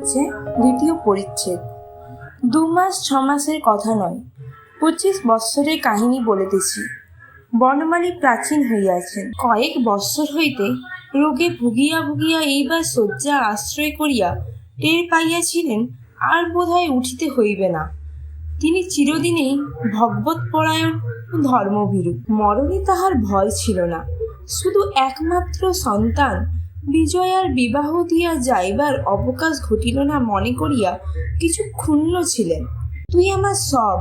হচ্ছে দ্বিতীয় পরিচ্ছেদ। 2 মাস 6 মাসের কথা নয়, 25 বৎসরের কাহিনী বলিতেছি। বনমালী প্রাচীন হইয়াছেন। কয়েক বৎসর হইতে রোগে ভুগিয়া ভুগিয়া এইবার শয্যা আশ্রয় করিয়া টের পাইয়াছিলেন আর বোধহয় উঠিতে হইবে না। তিনি চিরদিনেই ভগবৎপরায়ণ ও ধর্মভীরু। মরণে তাহার ভয় ছিল না। শুধু একমাত্র সন্তান বিজয়ার বিবাহ দিয়া যাইবার অবকাশ ঘটিল না মনে করিয়া কিছু ক্ষুণ্ণ ছিলেন। তুই আমার সব।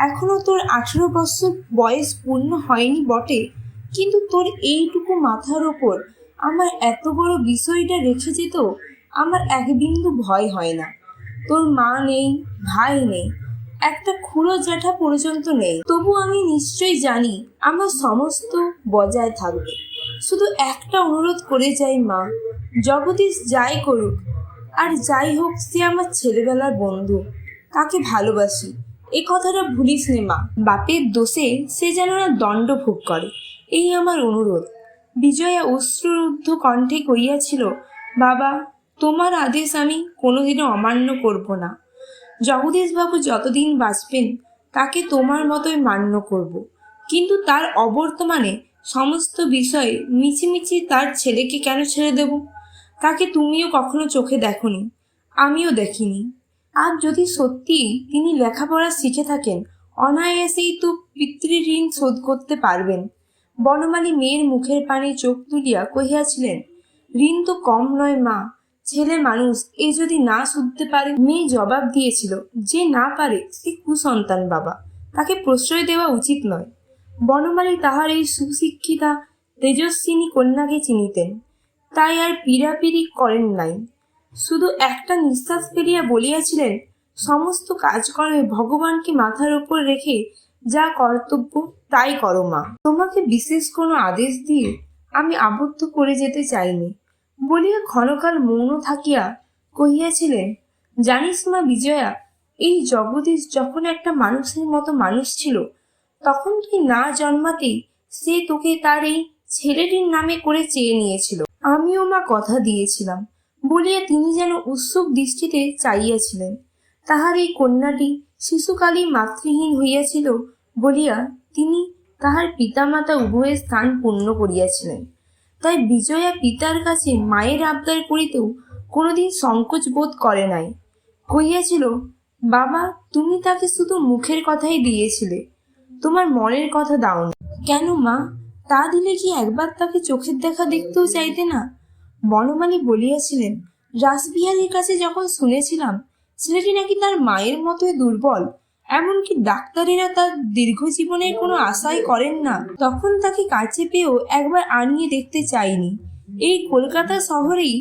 এখনো তোর 18 বছর বয়স পূর্ণ হয়নি বটে, কিন্তু তোর এইটুকু মাথার ওপর আমার এত বড় বিষয়টা রেখে যেত আমার এক বিন্দু ভয় হয় না। তোর মা নেই, ভাই নেই, একটা খুড়ো জ্যাঠা পর্যন্ত নেই, তবু আমি নিশ্চয়ই জানি আমার সমস্ত বজায় থাকবে। শুধু একটা অনুরোধ করে যাই মা, জগদীশ যাই করুক আর যাই হোক সে আমার ছেলেবেলার বন্ধু, তাকে ভালোবাসি, এ কথাটা ভুলিস নে মা। বাপের দোষে সে যেন না দণ্ড ভোগ করে, এই আমার অনুরোধ। বিজয়া অশ্রুরুদ্ধ কণ্ঠে কইয়াছিল, বাবা, তোমার আদেশ আমি কোনোদিনও অমান্য করব না। জগদীশবাবু যতদিন বাঁচবেন তাকে তোমার মতোই মান্য করব, কিন্তু তার অবর্তমানে সমস্ত বিষয়ে মিছিমিছি তার ছেলেকে কেন ছেড়ে দেব? তাকে তুমিও কখনো চোখে দেখোনি, আমিও দেখিনি। আর যদি সত্যি তিনি লেখাপড়া শিখে থাকেন, অনায়াসেই তো পিতৃঋণ শোধ করতে পারবেন। বনমালী মেয়ের মুখের পানে চোখ তুলিয়া কহিয়াছিলেন, ঋণ তো কম নয় মা, ছেলে মানুষ, এ যদি না শুনতে পারে। মেয়ে জবাব দিয়েছিল, যে না পারে সে কুসন্তান বাবা, তাকে প্রশ্রয় দেওয়া উচিত নয়। বনমালী তাহার এই সুশিক্ষিতা তেজস্বিনী কন্যাকে চিনিতেন, তাই আর পীড়াপিড়ি করেন নাই। শুধু একটা নিঃশ্বাস ফেলিয়া বলিয়াছিলেন, সমস্ত কাজকর্মে ভগবানকে মাথার উপর রেখে যা কর্তব্য তাই করো মা। তোমাকে বিশেষ কোনো আদেশ দিয়ে আমি আবদ্ধ করে যেতে চাইনি বলিয়া ক্ষণকাল মৌন থাকিয়া কহিয়াছিলেন, জানিস মা বিজয়া, এই জগদীশ যখন একটা মানুষের মতো মানুষ ছিল, তখন তুই না জন্মাতেই সে তোকে তার এই ছেলেটির নামে করে চেয়ে নিয়েছিল। আমিও মা কথা দিয়েছিলাম বলিয়া তিনি যেন উৎসুক দৃষ্টিতে চাইয়াছিলেন। তাহার এই কন্যাটি শিশুকালেই মাতৃহীন হইয়াছিল বলিয়া তিনি তাহার পিতামাতা উভয়ের স্থান পূর্ণ করিয়াছিলেন। তাই বিজয়া পিতার কাছে মায়ের আবদার করিতেও কোনোদিন সংকোচ বোধ করে নাই। কহিয়াছিল, বাবা, তুমি তাকে শুধু মুখের কথাই দিয়েছিলে, তোমার মনের কথা দাওনি। কেন মা, তা দিলে কি একবার তাকে চোখের দেখা দেখতেও চাইতে না? বনমালী বলিয়াছিলেন, রাসবিহারীর কাছে যখন শুনেছিলাম ছেলেটি নাকি তার মায়ের মতোই দুর্বল, এমনকি ডাক্তারেরা তার দীর্ঘ জীবনের কোনো আশাই করেন না, তখন তাকে কাছে পেয়েও একবার আনিয়ে দেখতে চাইনি। এই কলকাতা শহরেই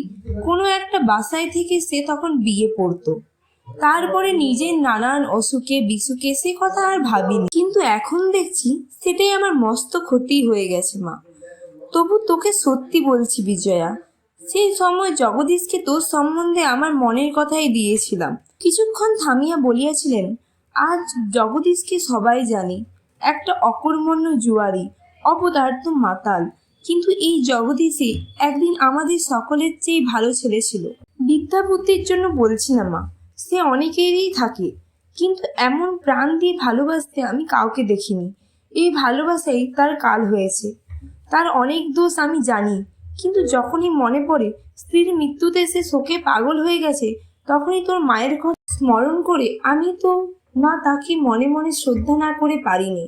কোনো একটা বাসায় থেকে সে তখন বিয়ে পড়তো। তারপরে নিজের নানান অসুখে বিসুখে সে কথা আর ভাবিনি, কিন্তু এখন দেখছি সেটাই আমার মস্ত ক্ষতি হয়ে গেছে মা। তবু তোকে সত্যি বলছি বিজয়া, সেই সময় জগদীশকে তোর সম্বন্ধে আমার মনের কথাই দিয়েছিলাম। কিছুক্ষণ থামিয়া বলিয়াছিলেন, আজ জগদীশকে সবাই জানে, একটা অকর্মণ্য জুয়ারি, অপদার্থ মাতাল, কিন্তু এই জগদীশে একদিন আমাদের সকলের চেয়ে ভালো ছেলে ছিল। বিদ্যা বুদ্ধির জন্য বলছি না মা, সে অনেকেরই থাকে, কিন্তু এমন প্রাণ দিয়ে ভালোবাসতে আমি কাউকে দেখিনি। এই ভালোবাসাই তার কাল হয়েছে। তার অনেক দোষ আমি জানি, কিন্তু যখনই মনে পড়ে স্ত্রীর মৃত্যুতে সে শোকে পাগল হয়ে গেছে, তখনই তোর মায়ের কথা স্মরণ করে আমি তো মা তাকে মনে মনে শ্রদ্ধা না করে পারিনি।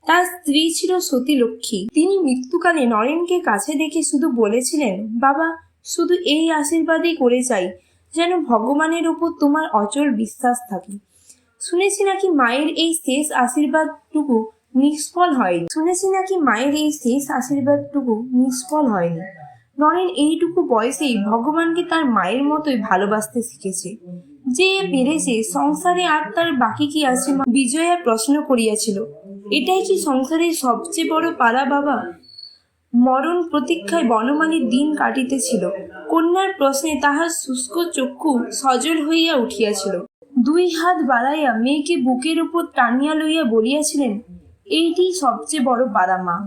তার স্ত্রী ছিল সতী লক্ষ্মী। তিনি মৃত্যুকালে নরেনকে কাছে দেখে শুধু বলেছিলেন, বাবা, শুধু এই আশীর্বাদই করে চাই যেন ভগবানের উপর তোমার অচল বিশ্বাস থাকে। শুনেছি নাকি মায়ের এই শেষ আশীর্বাদটুকু নিষ্ফল হয়নি। নরেন এইটুকু বয়সেই ভগবানকে তার মায়ের মতোই ভালোবাসতে শিখেছে। যে পেরেছে, সংসারে আর তার বাকি কি আছে মা? বিজয়া প্রশ্ন করিয়াছিল, এটাই কি সংসারের সবচেয়ে বড় পালা বাবা? মরণ প্রতীক্ষায় বনমালীর দিন কাটিতেছিল। কন্যার প্রশ্নে তাহার শুষ্ক চক্ষু সজল হইয়া উঠিয়াছিল। 2 হাত বাড়াইয়া মেয়েকে বুকের উপর টানিয়া লইয়া বলিয়াছিলেন, এইটি সবচেয়ে বড় পালা মা।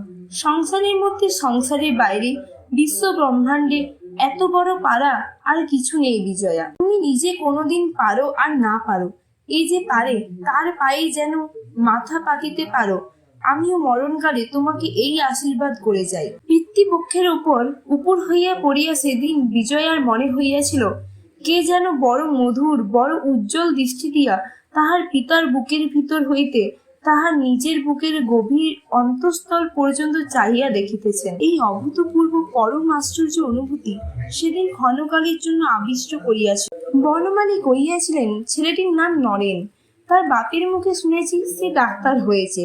সংসারের মধ্যে, সংসারের বাইরে, বিশ্ব ব্রহ্মাণ্ডে এত বড় পারা আর কিছু নেই বিজয়া। তুমি নিজে কোনোদিন পারো আর না পারো, এই যে পারে তার পায়ে যেন মাথা পাতিতে পারো। আমিও মরণকালে তোমাকে এই আশীর্বাদ করে যাই। পিতৃপক্ষের উপর হইয়া পড়িয়া সেদিন বিজয়ার মনে হইয়াছিল কে যেন বড় মধুর বড় উজ্জ্বল দৃষ্টি দিয়া তাহার পিতার বুকের ভিতর হইতে তাহার নিজের বুকের গভীর অন্তঃস্থল পর্যন্ত চাহিয়া দেখিতেছেন। এই অভূতপূর্ব পরম আশ্চর্য অনুভূতি সেদিন ক্ষণকালের জন্য আবিষ্ট করিয়াছিল। বনমালী কহিয়াছিলেন, ছেলেটির নাম নরেন। তার বাপের মুখে শুনেছি সে ডাক্তার হয়েছে,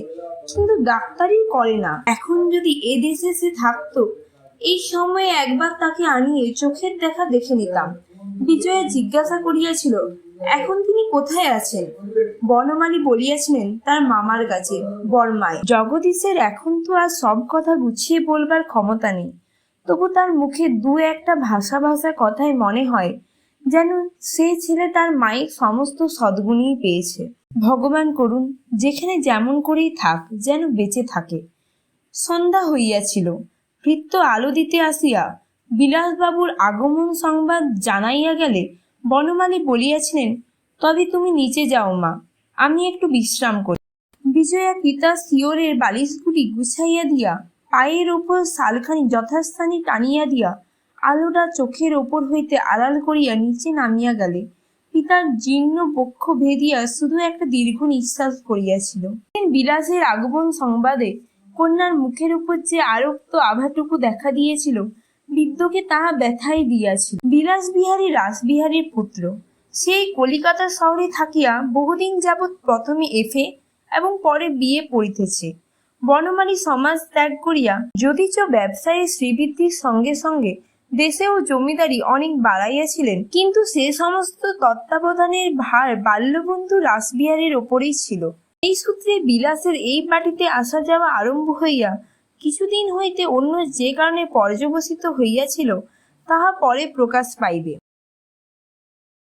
কিন্তু ডাক্তারই করে না। এখন যদি এদেশে সে থাকতো, এই সময়ে একবার তাকে আনিয়ে চোখের দেখা দেখে নিতাম। বিজয়া জিজ্ঞাসা করিয়াছিল, এখন তিনি কোথায় আছেন? বনমালী বলিয়াছিলেন, তার মামার কাছে, বর্মায়। জগদীশের এখন তো আর সব কথা গুছিয়ে বলবার ক্ষমতা নেই, তবু তার মুখে দু একটা ভাষা ভাষা কথায় মনে হয় যেন সে ছেলে তার মায়ের সমস্ত সদ্গুণই পেয়েছে। ভগবান করুন যেখানে যেমন করেই থাক, যেন বেঁচে থাকে। সন্ধ্যা হইয়াছিল। ভৃত্য আলো দিতে আসিয়া বিলাসবাবুর আগমন সংবাদ জানাইয়া গেলে বনমালী বলিয়াছিলেন, তবে তুমি নিচে যাও মা, আমি একটু বিশ্রাম করি। বিজয়া পিতার শিয়রের বালিশগুলি গুছাইয়া দিয়া পায়ের ওপর শালখানি যথাস্থানে টানিয়া দিয়া আলোটা চোখের ওপর হইতে আড়াল করিয়া নিচে নামিয়া গেলে পিতার জীর্ণ বক্ষ ভেদিয়া শুধু একটা দীর্ঘ নিঃশ্বাস করিয়াছিল। বিলাসের আগমন সংবাদে কন্যার মুখের উপর যে আরক্ত আভাটুকু দেখা দিয়েছিল, বৃদ্ধকে তাহা ব্যথাই দিয়াছিল। বিলাসবিহারী রাসবিহারীর পুত্র, সেই কলিকাতা শহরে থাকিয়া বহুদিন যাবৎ প্রথমে এফএ এবং পরে বিয়ে পড়িতেছে। বনমালী সমাজ ত্যাগ করিয়া যদিচ ব্যবসায়ী শ্রীবৃদ্ধির সঙ্গে সঙ্গে দেশেও জমিদারি অনেক বাড়াইয়াছিলেন, কিন্তু সে সমস্ত তত্ত্বাবধানের ভার বাল্যবন্ধু রাসবিহারীর ওপরেই ছিল। এই সূত্রে বিলাসের এই বাটিতে আসা যাওয়া আরম্ভ হইয়া কিছুদিন হইতে অন্য যে কারণে পর্যবসিত হইয়াছিল তাহা পরে প্রকাশ পাইবে।